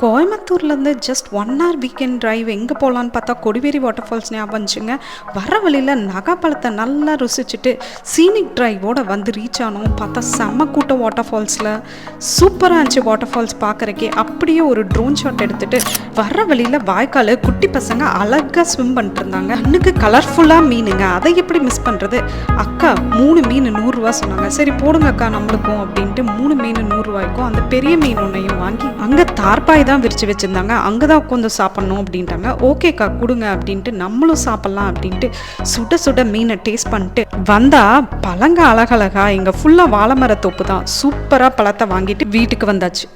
கோயம்புத்தூர்லேருந்து just 1 hour weekend drive எங்கே போகலான்னு பார்த்தா கொடிவேரி வாட்டர் ஃபால்ஸ் ஞாபகம் வந்துச்சுங்க. வர வழியில் நகாப்பழத்தை நல்லா ருசிச்சுட்டு சீனிக் டிரைவோட வந்து ரீச் ஆனோம். பார்த்தா செம்ம கூட்டம் வாட்டர் ஃபால்ஸில். சூப்பராக இருந்துச்சு வாட்டர் ஃபால்ஸ் பார்க்குறக்கே. அப்படியே ஒரு ட்ரோன் ஷாட் எடுத்துகிட்டு வர வழியில் வாய்க்கால் குட்டி பசங்க அழகாக ஸ்விம் பண்ணிட்டு இருந்தாங்க. கண்ணுக்கு கலர்ஃபுல்லாக மீனுங்க, அதை எப்படி மிஸ் பண்ணுறது. அக்கா 3 மீன் 100 ரூபா சொன்னாங்க. சரி போடுங்க அக்கா நம்மளுக்கும் அப்படின்ட்டு 3 மீன் 100 ரூபாய்க்கும் அந்த பெரிய மீன் ஒன்றையும் வாங்கி அங்கே தார்பாய் தான் விரிச்சு வச்சிருந்தாங்க, அங்கதான் உட்காந்து சாப்பிடணும் அப்படின்ட்டாங்க. ஓகேக்கா கொடுங்க அப்படின்ட்டு நம்மளும் சாப்பிடலாம் அப்படின்ட்டு சுட சுட மீனை டேஸ்ட் பண்ணிட்டு வந்தா பழங்க அழகழகா இங்க ஃபுல்லா வாழை மர தோப்பு தான். சூப்பரா பழத்தை வாங்கிட்டு வீட்டுக்கு வந்தாச்சு.